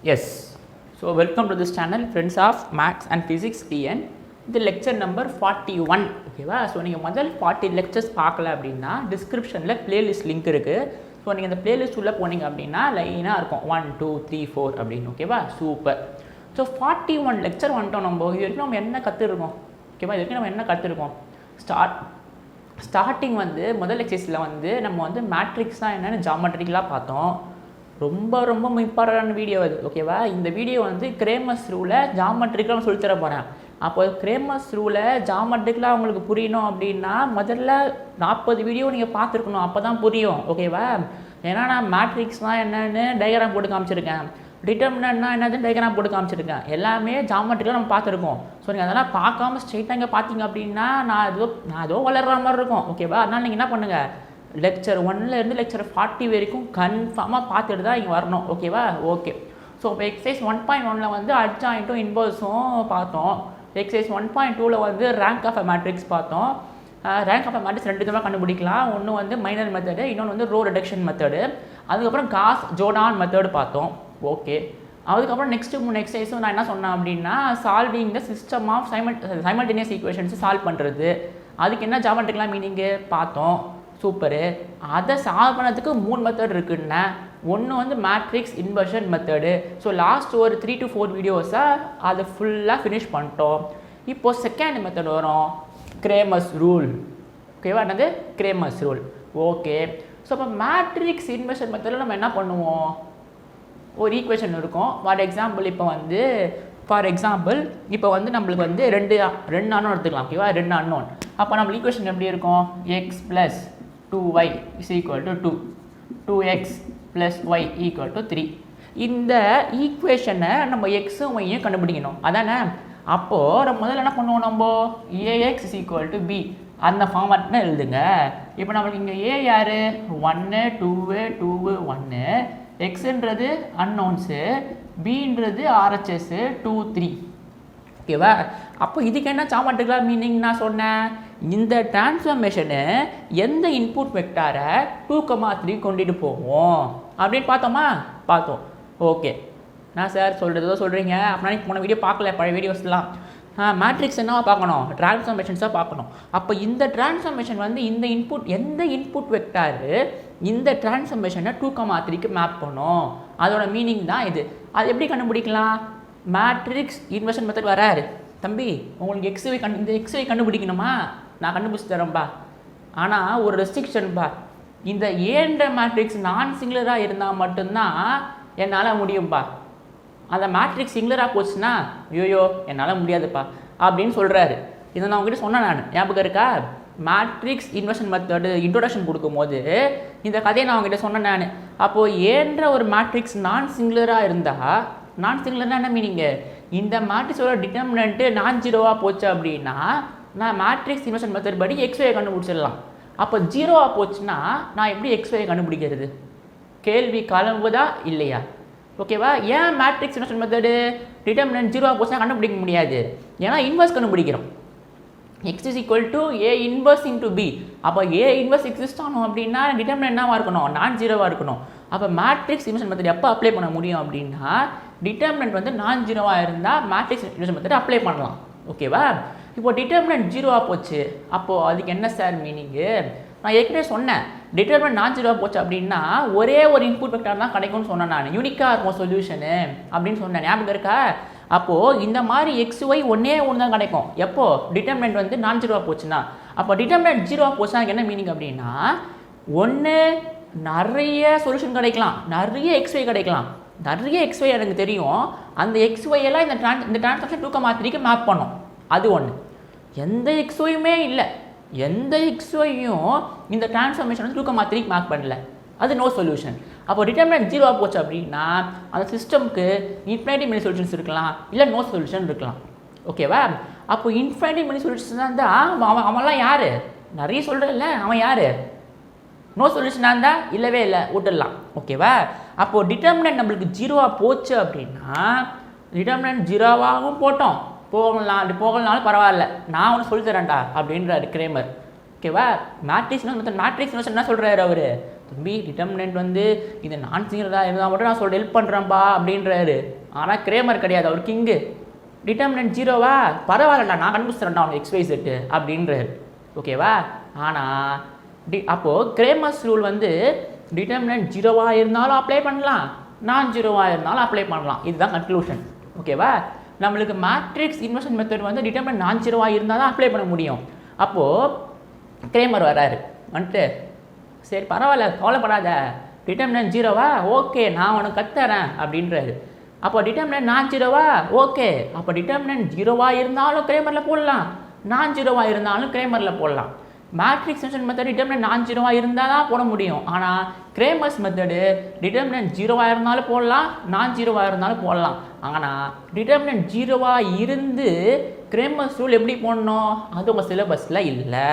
Yes. So welcome to this channel, friends of Maths and Physics TN. இது lecture number 41. ஓகேவா? So நீங்கள் முதல் 40 lectures பார்க்கல அப்படின்னா டிஸ்கிரிப்ஷனில் பிளேலிஸ்ட் லிங்க் இருக்குது. ஸோ நீங்கள் அந்த பிளேலிஸ்ட் உள்ளே போனீங்க அப்படின்னா லைனாக இருக்கும் 1 2 3 4 அப்படின்னு. ஓகேவா? சூப்பர். ஸோ 41 லெக்சர் வந்துட்டோம். நம்ம இது வரைக்கும் நம்ம என்ன கற்றுருக்கோம்? ஓகேவா? இது வரைக்கும் நம்ம என்ன கற்றுருக்கோம்? ஸ்டார்டிங் வந்து முதல் எக்ஸசைஸில் வந்து நம்ம வந்து மேட்ரிக்ஸ் தான் என்னென்னு ஜாமெட்ரிக்கலாக பார்த்தோம். ரொம்ப ரொம்ப இம்பார்ட்டன்டான வீடியோ அது. ஓகேவா? இந்த வீடியோ வந்து கிரேமர்ஸ் ரூலை ஜாமெட்ரிக்கலாக சொல்லித்தர போகிறேன். அப்போ கிரேமர்ஸ் ரூலை ஜாமெட்ரிக்கலாக உங்களுக்கு புரியணும் அப்படின்னா முதல்ல 40 வீடியோ நீங்கள் பார்த்துருக்கணும். அப்போ தான் புரியும். ஓகேவா? ஏன்னா நான் மேட்ரிக்ஸ்னால் என்னென்னு டயக்ராம் போட்டு காமிச்சிருக்கேன், டிட்டர்மினன்ட்னா என்னதுன்னு டயக்ராம் போட்டு காமிச்சிருக்கேன். எல்லாமே ஜாமெட்ரிக்கலாக நம்ம பார்த்துருக்கோம். ஸோ நீங்கள் அதெல்லாம் பார்க்காம ஸ்ட்ரெயிட்டாக இங்கே பார்த்தீங்க அப்படின்னா நான் ஏதோ வளர்கிற மாதிரி இருக்கும். ஓகேவா? அதனால் நீங்கள் என்ன பண்ணுங்கள், லெக்சர் 1லேருந்து லெக்சர் 40 வரைக்கும் கன்ஃபார்மாக பார்த்துட்டு தான் இங்கே வரணும். ஓகேவா? ஓகே. ஸோ இப்போ எக்ஸசைஸ் 1.1 வந்து அட்ஜாயிண்ட்டும் இன்வர்ஸும் பார்த்தோம். எக்ஸசைஸ் 1.2 வந்து ரேங்க் ஆஃப் அ மேட்ரிக்ஸ் பார்த்தோம். ரேங்க் ஆஃப் அ மேட்ரிக்ஸ் 2 விதமாக கண்டுபிடிக்கலாம். ஒன்று வந்து மைனர் மெத்தடு, இன்னொன்று வந்து ரோ ரிடக்ஷன் மெத்தடு. அதுக்கப்புறம் காஸ் ஜோர்டான் மெத்தடு பார்த்தோம். ஓகே. அதுக்கப்புறம் நெக்ஸ்ட் 3 எக்ஸசைஸும் நான் என்ன சொன்னேன் அப்படின்னா solving the system of simultaneous ஈக்குவேஷன்ஸை சால்வ் பண்ணுறது. அதுக்கு என்ன ஜாமெட்ரிக்கலாக மீனிங்கு பார்த்தோம். சூப்பரு. அதை சால்வ் பண்ணதுக்கு 3 மெத்தட் இருக்குன்னா ஒன்று வந்து matrix inversion method. So last ஒரு 3 to 4 வீடியோஸாக அதை ஃபுல்லாக ஃபினிஷ் பண்ணிட்டோம். இப்போது செகண்ட் மெத்தட் வரும், கிரேமர்ஸ் ரூல். ஓகேவா? என்னது? Cramer's rule. ஓகே. ஸோ இப்போ மேட்ரிக்ஸ் இன்வர்ஷன் மெத்தடில் நம்ம என்ன பண்ணுவோம், ஒரு ஈக்குவேஷன் இருக்கும். ஃபார் எக்ஸாம்பிள் இப்போ வந்து நம்மளுக்கு வந்து ரெண்டு அன்னோன் எடுத்துக்கலாம். ஓகேவா? 2 அன்னோன். அப்போ நம்ம ஈக்குவேஷன் எப்படி இருக்கும், x + 2y = 2, 2x + y = 3. இந்த ஈக்குவேஷனை நம்ம எக்ஸும் ஒய்யும் கண்டுபிடிக்கணும். அதானே? அப்போது நம்ம முதல்ல என்ன பண்ணுவோம், நம்ம ax = b அந்த ஃபார்மேட்னா எழுதுங்க. இப்போ நம்மளுக்கு இங்கே a யார், 1 2 1, எக்ஸுன்றது அன்னோன்ஸு, பின்றது RHS 2 3. ஓகேவா? அப்போ இதுக்கு என்ன ஜாமெட்ரிக்கல் மீனிங் நான் சொன்னேன், இந்த டிரான்ஸ்ஃபர்மேஷனு எந்த இன்புட் வெக்டாரை 2, 3 கொண்டுட்டு போவோம் அப்படின்னு பார்த்தோம். ஓகே. நான் சார் சொல்கிறதோ சொல்கிறீங்க அப்படின்னா நீங்கள் போன வீடியோ பார்க்கல, பழைய வீடியோஸ்லாம். மேட்ரிக்ஸ் என்னவா பார்க்கணும், டிரான்ஸ்ஃபர்மேஷன்ஸாக பார்க்கணும். அப்போ இந்த டிரான்ஸ்ஃபர்மேஷன் வந்து எந்த இன்புட் வெக்டாரு இந்த டிரான்ஸ்ஃபர்மேஷனை 2, 3க்கு மேப் பண்ணும். அதோட மீனிங் தான் இது. அது எப்படி கண்டுபிடிக்கலாம், மேட்ரிக்ஸ் இன்வர்ஷன் மெத்தட் வராரு தம்பி. உங்களுக்கு இந்த எக்ஸ்வை கண்டுபிடிக்கணுமா, நான் கண்டுபிடிச்சி தரேன்பா. ஆனால் ஒரு ரெஸ்ட்ரிக்ஷன்பா, இந்த ஏன்ற மேட்ரிக்ஸ் நான் சிங்குலராக இருந்தால் மட்டும்தான் என்னால் முடியும்பா. அந்த மேட்ரிக்ஸ் சிங்குலராக போச்சுன்னா ஐயோ என்னால் முடியாதுப்பா அப்படின்னு சொல்கிறாரு. இதை நான் உங்ககிட்ட சொன்னேன், நான் ஞாபகம் இருக்கா, மேட்ரிக்ஸ் இன்வர்ஷன் மெத்தடு இன்ட்ரோடக்ஷன் கொடுக்கும்போது இந்த கதையை நான் உங்ககிட்ட சொன்னேன் நான். அப்போது ஏன்ற ஒரு மேட்ரிக்ஸ் நான் சிங்குலராக இருந்தால், நான் சிங்குலர்னா என்ன மீனிங்கு, இந்த மேட்ரிக்ஸோட டிட்டர்மினன்ட்டு நான் ஜீரோவாக போச்சு அப்படின்னா நான் மேட்ரிக்ஸ் இன்வர்ஷன் மெத்தட் படி எக்ஸ்வையை கண்டுபிடிச்சிடலாம். அப்போ ஜீரோவாக போச்சுன்னா நான் எப்படி எக்ஸ்வையை கண்டுபிடிக்கிறது, கேள்வி கலம்புதா இல்லையா? ஓகேவா? ஏன் மேட்ரிக்ஸ் இன்வர்ஷன் மெத்தடு டிட்டர்மினன்ட் ஜீரோவாக போச்சுன்னா கண்டுபிடிக்க முடியாது, ஏன்னா இன்வர்ஸ் கண்டுபிடிக்கிறோம். x = a inverse × b. அப்போ a இன்வர்ஸ் எக்ஸிஸ்ட் ஆகணும் அப்படின்னா டிட்டர்மினன்ட் என்னவாக இருக்கணும், நான் ஜீரோவாக இருக்கணும். அப்போ மேட்ரிக்ஸ் இன்வர்ஷன் மெத்தட் எப்போ அப்ளை பண்ண முடியும் அப்படின்னா டிட்டர்மினன்ட் வந்து நான் ஜீரோவாக இருந்தால் மேட்ரிக்ஸ் இன்வர்ஷன் மெத்தட் அப்ளை பண்ணலாம். ஓகேவா? இப்போ டிட்டர்மினன்ட் ஜீரோவாக போச்சு, அப்போது அதுக்கு என்ன சார் மீனிங்கு, நான் ஏற்கனவே சொன்னேன், டிட்டர்மினன்ட் நான் ஜீரோவாக போச்சு அப்படின்னா ஒரே ஒரு இன்புட் வெக்டார் தான் கிடைக்கும்னு சொன்னேன் நான், யூனிக்காக இருக்கும் சொல்யூஷனு அப்படின்னு சொன்னேன். ஞாபகம் இருக்கா? அப்போது இந்த மாதிரி XY ஒன்றே தான் கிடைக்கும். எப்போது டிட்டர்மினன்ட் வந்து நான் ஜீரோவாக போச்சுன்னா. அப்போ டிட்டர்மினன்ட் ஜீரோவாக போச்சுன்னா என்ன மீனிங் அப்படின்னா, ஒன்று நிறைய சொல்யூஷன் கிடைக்கலாம், நிறைய XY கிடைக்கலாம். நிறைய XY எனக்கு தெரியும், அந்த XY எல்லாம் இந்த டிரான்ஸ்ஃபர்மேஷன் 2, 3க்கு மேப் பண்ணும். அது ஒன்று. எந்த XYயுமே இல்லை, எந்த XYயும் இந்த டிரான்ஸ்ஃபர்மேஷன் வந்து 2, 3க்கு மேப் பண்ணல, அது நோ சொல்யூஷன். அப்போ டிட்டர்மினன்ட் ஜீரோவாக போச்சு அப்படின்னா அந்த சிஸ்டம்க்கு இன்ஃபினிட்டி மெனி சொல்யூஷன்ஸ் இருக்கலாம், இல்லை நோ சொல்யூஷன் இருக்கலாம். ஓகேவா? அப்போ இன்ஃபினிட்டி மெனி சொல்யூஷன்ஸ் இருந்தால் அவன்லாம் யார், நிறைய சொல்கிறதில்ல, அவன் யார், நோ சொல்யூஷனாக இருந்தால் இல்லவே இல்லை, விட்டுடலாம். ஓகேவா? அப்போது டிட்டர்மினன்ட் நம்மளுக்கு ஜீரோவாக போச்சு அப்படின்னா டிட்டர்மினன்ட் ஜீரோவாகவும் போகலனாலும் பரவாயில்ல, நான் ஒன்று சொல்லித்தரேன்டா அப்படின்றாரு கிரேமர். ஓகேவா? மேட்ரிக்ஸ் என்ன சொல்கிறாரு அவர், தம்பி டிட்டர்மினன்ட் வந்து இது நான் சிங்கிளராக இருந்தால் மட்டும் நான் சொல்ல ஹெல்ப் பண்ணுறேன்ப்பா அப்படின்றாரு. ஆனால் கிரேமர் கிடையாது, அவர் கிங்கு. டிட்டர்மினன்ட் ஜீரோவா, பரவாயில்லடா நான் கண்டுபிடிச்சிடறேன்டா அவனுக்கு XY செட்டு அப்படின்றாரு. ஓகேவா? ஆனால் அப்போது கிரேமர்ஸ் ரூல் வந்து டிட்டர்மினன்ட் ஜீரோவாக இருந்தாலும் அப்ளை பண்ணலாம், நான் ஜீரோவாக இருந்தாலும் அப்ளை பண்ணலாம். இதுதான் கன்க்ளூஷன். ஓகேவா? நம்மளுக்கு மேட்ரிக்ஸ் இன்வர்ஷன் மெத்தட் வந்து டிட்டர்மினன்ட் நான் ஜீரோவாக இருந்தால் தான் அப்ளை பண்ண முடியும். அப்போது கிரேமர் வராரு வந்துட்டு, சரி பரவாயில்ல கவலைப்படாத, டிட்டர்மினன்ட் ஜீரோவா, ஓகே நான் உனக்கு கத்துறேன் அப்படின்றாரு. அப்போ டிட்டர்மினன்ட் நான் ஜீரோவா, ஓகே அப்போ டிட்டர்மினன்ட் ஜீரோவாக இருந்தாலும் கிரேமரில் போடலாம், நான் ஜீரோவாக இருந்தாலும் கிரேமரில் போடலாம். மேட்ரிக்ஸ் இன்வர்ஷன் மெத்தட் டிட்டர்மினன்ட் நான் ஜீரோவாக இருந்தால் தான் போட முடியும். ஆனால் கிரேமர்ஸ் மெத்தடு டிட்டர்மினன்ட் ஜீரோவாக இருந்தாலும் போடலாம், நான் ஜீரோவாக இருந்தாலும் போடலாம். ஆனால் டிட்டர்மினன்ட் ஜீரோவாக இருந்து கிரேமர்ஸ் ரூல் எப்படி போடணும், அது உங்கள் சிலபஸில் இல்லை.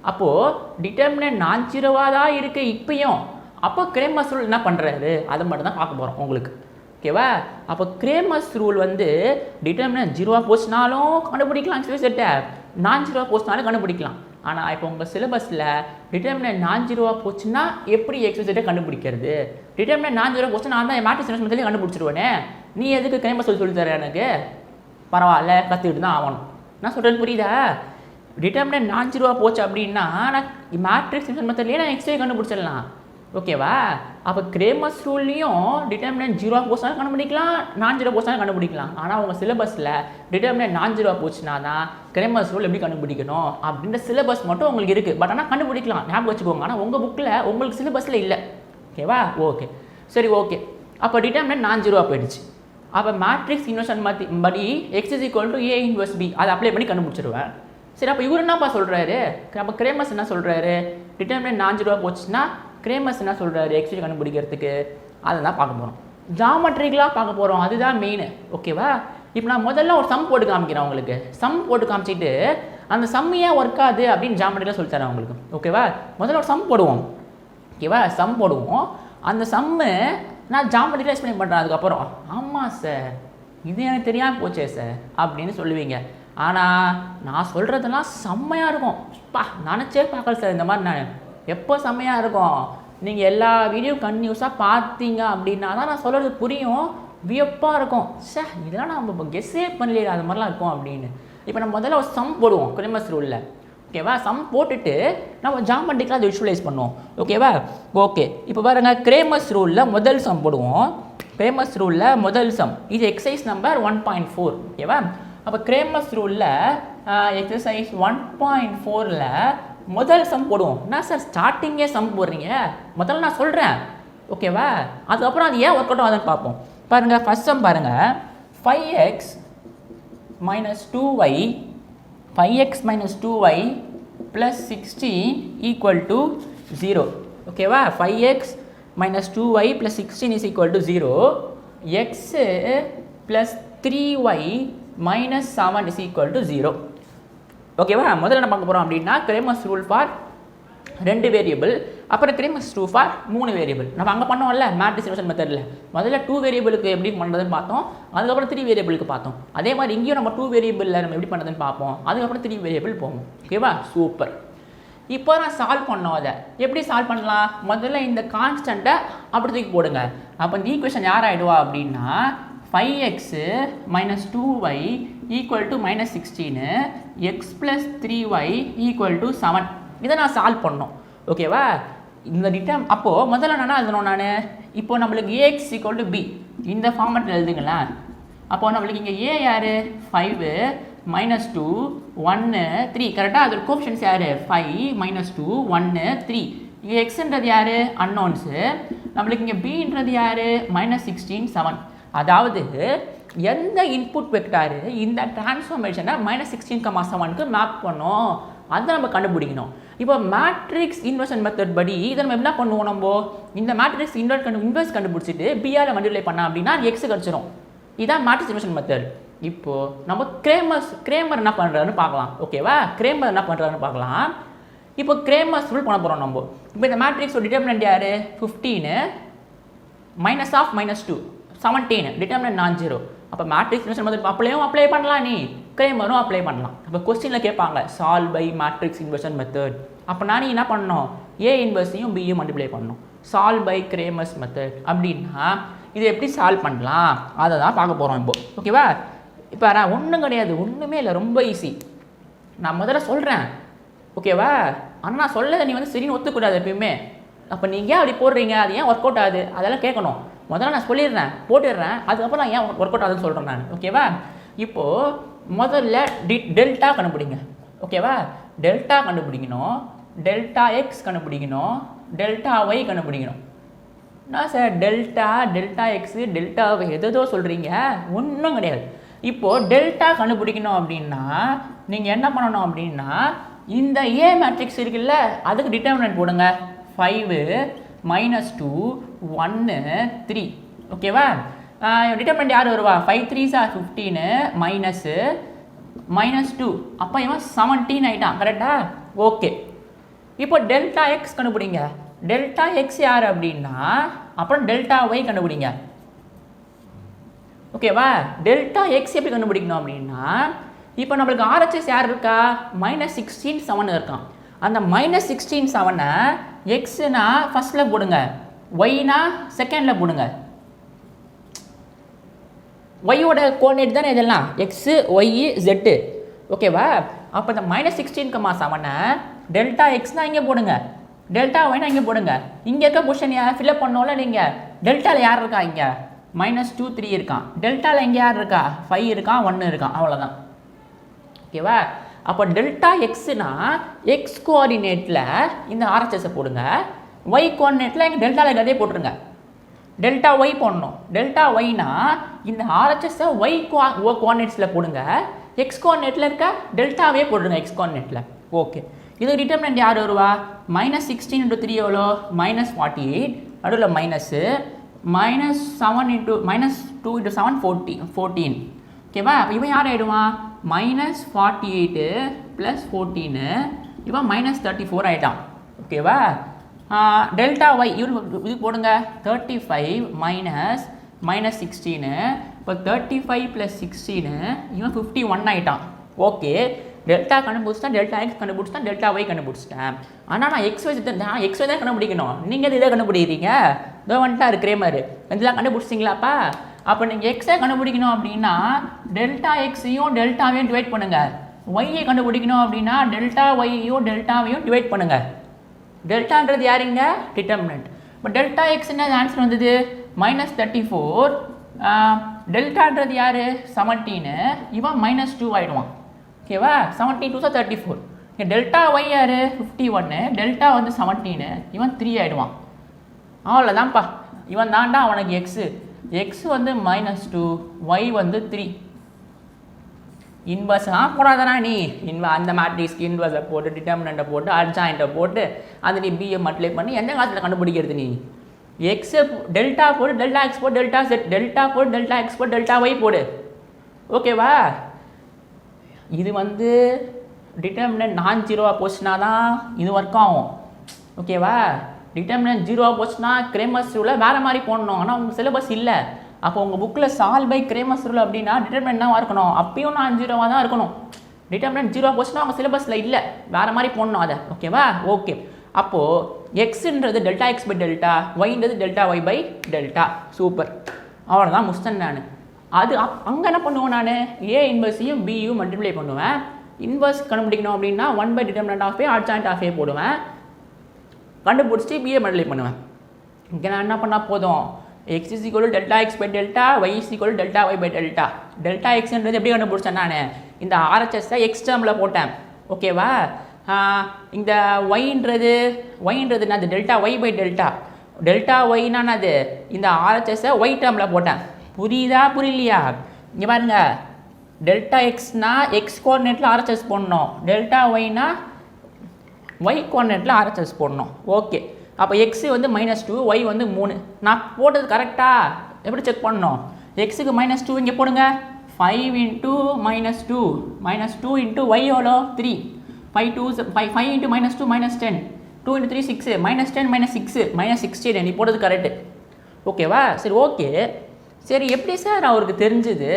அப்போது டிட்டர்மினன்ட் நான் ஜீரோவாக தான் இருக்குது இப்பயும். அப்போ கிரேமர்ஸ் ரூல் என்ன பண்ணுறாரு, அதை மட்டும் தான் பார்க்க போகிறோம் உங்களுக்கு. ஓகேவா? அப்போ கிரேமர்ஸ் ரூல் வந்து டிட்டர்மினன்ட் ஜீரோவாக போச்சுனாலும் கண்டுபிடிக்கலாம் XY செட்டை, நான் ஜீரோவாக போச்சுனாலும் கண்டுபிடிக்கலாம். ஆனால் இப்போ உங்கள் சிலபஸில் டிட்டர்மினன்ட் நான் ஜீரோவாக போச்சுன்னா எப்படி XY செட்டை கண்டுபிடிக்கிறது, டிட்டர்மினன்ட் நான் ஜீரோ போச்சுன்னா நான் தான் மேட்ரிக்ஸ் இன்வர்ஷன் மெத்தட்லேயே கண்டுபிடிச்சிருவேனே, நீ எதுக்கு கிரேமர்ஸ் ரூல் சொல்லி தர எனக்கு, பரவாயில்ல கற்றுக்கிட்டு தான் ஆகணும். நான் சொல்கிறது புரியுதா? டிட்டர்மினன்ட் நான் ஜீரோவாக போச்சு அப்படின்னா நான் மேட்ரிக்ஸ் இன்வர்ஷன் மெத்தட்லேயே நான் XY கண்டுபிடிச்சிடலாம். ஓகேவா? அப்போ கிரேமர்ஸ் ரூல்லையும் டிட்டர்மினன்ட் ஜீரோவாக போச்சுனாலும் கண்டுபிடிக்கலாம், நான் ஜீரோ போச்சுனாலும் கண்டுபிடிக்கலாம். ஆனால் உங்கள் சிலபஸில் டிட்டர்மினன்ட் நான் ஜீரோவாக போச்சுன்னா தான் கிரேமர்ஸ் ரூல் எப்படி கண்டுபிடிக்கணும் அப்படின்ற சிலபஸ் மட்டும் உங்களுக்கு இருக்குது. பட் ஆனால் கண்டுபிடிக்கலாம், ஞாபகம் வச்சுக்கோங்க. ஆனால் உங்கள் புக்கில் உங்களுக்கு சிலபஸில் இல்லை. ஓகேவா? ஓகே சரி ஓகே. அப்போ டிட்டர்மினன்ட் நான் ஜீரோவாக போயிடுச்சு. அப்போ மேட்ரிக்ஸ் இன்வர்ஷன் படி X = A இன்வர்ஸ் B அதை அப்ளை பண்ணி கண்டுபிடிச்சிருவேன். சரி அப்போ இவர் என்னப்பா சொல்கிறாரு, அப்போ கிரேமர்ஸ் என்ன சொல்கிறாரு, டிட்டர்மினன்ட் நான் ஜீரோவாக போச்சுன்னா கிரேமர்ஸ் என்ன சொல்கிறாரு XY கண்டுபிடிக்கிறதுக்கு, அதை தான் பார்க்க போகிறோம். ஜாமெட்ரிக்கலாக பார்க்க போகிறோம், அதுதான் மெயின். ஓகேவா? இப்போ நான் முதல்ல ஒரு சம் போட்டு காமிக்கிறேன் உங்களுக்கு. சம் போட்டு காமிச்சிட்டு அந்த சம்மையே ஒர்க் ஆகுது அப்படின்னு ஜாமெட்ரிக்கலாக சொல்லி தரேன் உங்களுக்கு. ஓகேவா? முதல்ல ஒரு சம் போடுவோம். ஓகேவா? சம் போடுவோம். அந்த சம்மு நான் ஜாமெட்ரிக்கலாக எக்ஸ்பிளைன் பண்ணுறேன். அதுக்கப்புறம் ஆமாம் சார் இது எனக்கு தெரியாமல் போச்சே சார் அப்படின்னு சொல்லுவீங்க. ஆனால் நான் சொல்கிறதெல்லாம் செம்மையாக இருக்கும். நினச்சே பார்க்கல சார் இந்த மாதிரி. நான் எப்போ செம்மையாக இருக்கும், நீங்கள் எல்லா வீடியோ கன்டினியூஸாக பார்த்தீங்க அப்படின்னா தான் நான் சொல்கிறது புரியும், வியப்பாக இருக்கும். சார் இதெல்லாம் நம்ம கெஸ்ஸே பண்ணல அது மாதிரிலாம் இருக்கும் அப்படின்னு. இப்போ நம்ம முதல்ல ஒரு சம் போடுவோம் கிரேமர்ஸ் ரூலில். ஓகேவா? சம் போட்டுட்டு நம்ம ஜாமெட்ரிக்கலாக அதை விஷுவலைஸ் பண்ணுவோம். ஓகேவா? ஓகே இப்போ பாருங்கள், கிரேமர்ஸ் ரூலில் முதல் சம் போடுவோம். கிரேமர்ஸ் ரூலில் முதல் சம் இது எக்ஸசைஸ் நம்பர் 1.4. ஓகேவா? அப்போ கிரேமர்ஸ் ரூலில் எக்ஸசைஸ் 1.4ல் முதல் சம் போடுவோம். என்ன சார் ஸ்டார்டிங்கே சம் போடுறீங்க, முதல்ல நான் சொல்கிறேன். ஓகேவா? அதுக்கப்புறம் அது ஏன் ஒர்க் அவுட் ஆகுதுன்னு பார்ப்போம். பாருங்கள் ஃபஸ்ட் சம் பாருங்கள், 5x - 2y 5x - 2y + 16 = 0. ஓகேவா? 5x - 2y + 16 = 0. x + 3y - 7 = 0. ஓகேவா? முதல்ல என்ன பார்க்க போகிறோம் அப்படின்னா கிரேமர்ஸ் ரூல் ஃபார் 2 வேரியபிள், அப்புறம் கிரேமர்ஸ் ரூல் ஃபார் 3 வேரியபிள். நம்ம அங்கே பண்ணோம்ல மேட்ரிக்ஸ் இன்வர்ஷன் மெத்தடில் முதல்ல 2 வேரியபிளுக்கு எப்படி பண்ணுறதுன்னு பார்த்தோம், அதுக்கப்புறம் 3 வேரியபிளுக்கு பார்த்தோம். அதே மாதிரி இங்கேயும் நம்ம 2 வேரியபிளில் நம்ம எப்படி பண்ணுறதுன்னு பார்ப்போம், அதுக்கப்புறம் 3 வேரியபிள் போவோம். ஓகேவா? சூப்பர். இப்போ நான் சால்வ் பண்ணோம். அதை எப்படி சால்வ் பண்ணலாம், முதல்ல இந்த கான்ஸ்டண்ட்டை அப்படி தூக்கி போடுங்க. அப்போ இந்த ஈக்குவேஷன் யார் ஆகிடுவா அப்படின்னா 5x - 2y = -16, x + 3y = 7. இதை நான் சால்வ் பண்ணோம். ஓகேவா? இந்த அப்போது முதல்ல என்ன எழுதணும், நான் இப்போ நம்மளுக்கு ax = b இந்த ஃபார்மேட்டில் எழுதுங்களேன். அப்போது நம்மளுக்கு இங்கே a யார் 5 - 2 1 3 கரெக்டாக. அதோட கோஎஃபிஷியன்ட்ஸ் யார் 5 - 2 1 3. இங்கே எக்ஸ்ன்றது யார் அன்னோன்ஸு, நம்மளுக்கு இங்கே பின்றது யார் -16 7. அதாவது எந்த இன்புட் வெக்டாரு இந்த டிரான்ஸ்ஃபார்மேஷனை -16, 7க்கு மேப் பண்ணோம், அதை நம்ம கண்டுபிடிக்கணும். இப்போ மேட்ரிக்ஸ் இன்வர்ஷன் மெத்தட் படி இதை நம்ம என்ன பண்ணுவோம், நம்ம இந்த மேட்ரிக்ஸ் இன்வர்ஸ் கண்டுபிடிச்சிட்டு பிஆர் மல்டிப்ளை பண்ணா அப்படின்னா எக்ஸ் கிடச்சிரும். இதுதான் மேட்ரிக்ஸ் இன்வர்ஷன் மெத்தட். இப்போது நம்ம கிரேமர் என்ன பண்ணுறாருன்னு பார்க்கலாம். ஓகேவா? கிரேமர் என்ன பண்ணுறாருன்னு பார்க்கலாம். இப்போ கிரேமர்ஸ் ரூல் பண்ண போகிறோம் நம்ம. இப்போ இந்த மேட்ரிக்ஸோட டிட்டர்மினன்ட் யார் 15 -2 17 டிட்டர்மினன்ட் நான் ஜீரோ. அப்போ மேட்ரிக்ஸ் இன்வர்ஷன் மெத்தட் அப்ளை பண்ணலாம், நீ கிரேமரும் அப்ளை பண்ணலாம். அப்போ கொஸ்டினில் கேட்பாங்க solve by matrix inversion method. அப்போ நான் என்ன பண்ணணும், ஏ இன்வர்ஸையும் பியும் மல்டிப்ளை பண்ணணும். சால்வ் பை கிரேமர்ஸ் மெத்தட் அப்படின்னா இது எப்படி சால்வ் பண்ணலாம் அதை தான் பார்க்க போகிறோம் இப்போ. ஓகேவா? இப்போ நான் ஒன்றும் கிடையாது, ஒன்றுமே இல்லை, ரொம்ப ஈஸி. நான் முதல்ல சொல்கிறேன், ஓகேவா? ஆனால் நான் சொல்லதை நீ வந்து சரின்னு ஒத்துக்கூடாது எப்பயுமே. அப்போ நீங்கள் ஏன் அப்படி போடுறீங்க, அது ஏன் ஒர்க் அவுட் ஆகுது அதெல்லாம் கேட்கணும். முதல்ல நான் சொல்லிடுறேன், போட்டுடுறேன், அதுக்கப்புறம் நான் ஏன் ஒர்க் அவுட் ஆகுதுன்னு சொல்கிறேன் நான். ஓகேவா? இப்போது முதல்ல டெல்டா கண்டுபிடிங்க. ஓகேவா? டெல்டா கண்டுபிடிக்கணும், டெல்டா எக்ஸ் கண்டுபிடிக்கணும், டெல்டா ஒய் கண்டுபிடிக்கணும். நான் sir delta X delta Y எதோ சொல்கிறீங்க, ஒன்றும் கிடையாது. இப்போது டெல்டா கண்டுபிடிக்கணும் அப்படின்னா நீங்கள் என்ன பண்ணணும் அப்படின்னா இந்த ஏ மேட்ரிக்ஸ் இருக்குல்ல அதுக்கு டிட்டர்மினன்ட் போடுங்க. 5 -2 1 3. ஓகேவா? டிட்டர்மினன்ட் யார் வருவா? 5 3s are 15 -2. அப்போ இவன் 17 ஆகிட்டான். கரெக்டா? ஓகே. இப்போ டெல்டா எக்ஸ் கண்டுபிடிங்க. டெல்டா எக்ஸ் யார் அப்படின்னா அப்புறம் டெல்டா ஒய் கண்டுபிடிங்க. ஓகேவா? டெல்டா எக்ஸ் எப்படி கண்டுபிடிக்கணும் அப்படின்னா இப்போ நம்மளுக்கு ஆர்ஹெச்எஸ் யார் இருக்கா? -16 7 இருக்கான். அந்த -16 7 எக்ஸ்னா ஃபர்ஸ்ட்டில் போடுங்க, ஒய்னா செகண்டில் போடுங்க. ஒய்யோட கோஆர்டினேட் தானே இதெல்லாம், எக்ஸு ஒய் ஜெட்டு. ஓகேவா? அப்போ இந்த -16, 7 டெல்டா எக்ஸ்னா இங்கே போடுங்க, டெல்டா ஒய்னா இங்கே போடுங்க. இங்கே இருக்க பொசிஷன் ஃபில்அப் பண்ணோம்ல நீங்கள். டெல்டாவில் யார் இருக்கா? இங்கே -2 3 இருக்கான். டெல்டாவில் இங்கே யார் இருக்கா? 5 இருக்கான், 1 இருக்கான், அவ்வளோதான். ஓகேவா? அப்போ டெல்டா எக்ஸ்னா எக்ஸ் கோஆர்டினேட்டில் இந்த ஆர்ஹெச்எஸை போடுங்க, ஒய் கோஆர்டினேட்டில் இங்கே டெல்டாவில் அதே போட்டுருங்க. டெல்டா ஒய் போடணும். டெல்டா ஒய்னா இந்த ஆர்ஹெச்எஸை ஒய் கோஆர்டினேட்ஸில் போடுங்க, எக்ஸ் கோஆர்டினேட்டில் இருக்க டெல்டாவே போடுங்க எக்ஸ் கோஆர்டினேட்டில். ஓகே. இது டிட்டர்மினன்ட் யார் வருவா? -16 × 3 எவ்வளோ? -48. நடுவில் மைனஸு -7 × 2 × 7 14. ஓகேவா? இவன் யார் ஆகிடுவான்? -48 + 14 இவன் -34 ஆகிட்டான். ஓகேவா? டெல்டா ஒய் இது போடுங்க, 35 -16. இப்போ 35 + 16 இவன் 51 ஆகிட்டான். ஓகே. டெல்டா கண்டுபிடிச்சிட்டேன், டெல்டா எக்ஸ் கண்டுபிடிச்சிட்டேன், டெல்டா ஒய் கண்டுபிடிச்சிட்டேன். ஆனால் நான் எக்ஸ் ஒய் தான் கண்டுபிடிக்கணும். நீங்கள் இதை கண்டுபிடிக்கிறீங்க. இதோ வந்துட்டா கிரேமர் இதெல்லாம் கண்டுபிடிச்சிங்களா? அப்போ நீங்கள் எக்ஸை கண்டுபிடிக்கணும் அப்படின்னா டெல்டா எக்ஸையும் டெல்டாவையும் டிவைட் பண்ணுங்கள். ஒய்யை கண்டுபிடிக்கணும் அப்படின்னா டெல்டா ஒய்யையும் டெல்டாவையும் டிவைட் பண்ணுங்கள். டெல்டான்றது யாருங்க? டிட்டர்மினன்ட். இப்போ டெல்டா எக்ஸ் என்ன ஆன்சர் வந்தது? -34. டெல்டான்றது யார்? 17. இவன் -2 ஆகிடுவான். ஓகேவா? 17 2 34. டெல்டா ஒய் யார்? 51. டெல்டா வந்து 17, இவன் 3 ஆகிடுவான். அவ்வளோதான்ப்பா. இவன் தாண்டா அவனுக்கு எக்ஸு. எக்ஸ் வந்து -2, ஒய் வந்து 3. இன்வர்ஸ் போடாதானா நீ? அந்த மேட்ரிக்ஸ்க்கு இன்வர்ஸை போட்டு டிட்டர்மினண்ட்டை போட்டு அட்ஜாயிண்ட்டை போட்டு அது நீ பிஏ மல்டிப்ளை பண்ணி எந்த காலத்தில் கண்டுபிடிக்கிறது? நீ எக்ஸை டெல்டா போடு, டெல்டா எக்ஸ் போடு, டெல்டா செட், டெல்டா போடு, டெல்டா எக்ஸ் போடு, டெல்டா ஒய் போடு. ஓகேவா? இது வந்து டிட்டர்மினன்ட் நான் ஜீரோவாக போச்சுன்னா தான் இது ஒர்க் ஆகும். ஓகேவா? டிட்டர்மினன்ட் ஜீரோவாக போச்சுன்னா கிரேமர்ஸ் ரூலில் வேறு மாதிரி போடணும். ஆனால் உங்கள் சிலபஸ் இல்லை. அப்போ உங்கள் புக்கில் சால்வ் பை கிரேமர்ஸ் ரூல் அப்படின்னா டிட்டர்மினன்ட் தான் இருக்கணும். அப்பயும் நான் ஜீரோவாக தான் இருக்கணும். டிட்டர்மினன்ட் ஜீரோவாக போச்சுன்னா உங்கள் சிலபஸில் இல்லை, வேறு மாதிரி போடணும் அதை. ஓகேவா? ஓகே. அப்போது எக்ஸுன்றது டெல்டா எக்ஸ் பை டெல்டா, ஒய்ன்றது delta Y by delta. Super. அவ்வளோதான் முடிச்சிட்டேன் நான். அது அங்கே என்ன பண்ணுவேன்? நான் ஏ இன்வர்ஸையும் பியும் மல்டிப்ளை பண்ணுவேன். இன்வர்ஸ் கண்டுபிடிக்கணும் அப்படின்னா 1 determinant of A adjoint of A போடுவேன். கண்டுபிடிச்சி பிஏ மல்டிப்ளை பண்ணுவேன். இங்கே நான் என்ன பண்ணால் போதும்? X is equal delta X by delta, Y is equal delta Y by delta. Delta எக்ஸ்ன்றது எப்படி கண்டுபிடிச்சேன்? நான் இந்த ஆர்ஹெச்எஸ்ஸை எக்ஸ் டேர்மில் போட்டேன். ஓகேவா? இந்த ஒய்ன்றது நான் delta Y by delta, delta ஒய்னா அது இந்த ஆர்ஹெச்எஸ்ஸை ஒய் டேர்மில் போட்டேன். புரியுதா புரியலையா? இங்கே பாருங்க, டெல்டா எக்ஸ்னா எக்ஸ் கோஆர்டினேட்டில் ஆர்ஹெச்எஸ் போடணும், டெல்டா ஒய்னா ஒய் கோஆர்டினேட்டில் ஆர்ஹெச்எஸ் போடணும். ஓகே. அப்போ எக்ஸு வந்து -2, ஒய் வந்து 3. நான் போட்டது கரெக்டாக எப்படி செக் பண்ணணும்? எக்ஸுக்கு -2 இங்கே போடுங்க. 5 × -2 -2 × ஒய் எவ்வளோ? 3. 5 × -2 -10. 2 × 3 6. -10 -6 -16. நீ போட்டது கரெக்டு. ஓகேவா? சரி. ஓகே. சரி, எப்படி சார் அவருக்கு தெரிஞ்சுது?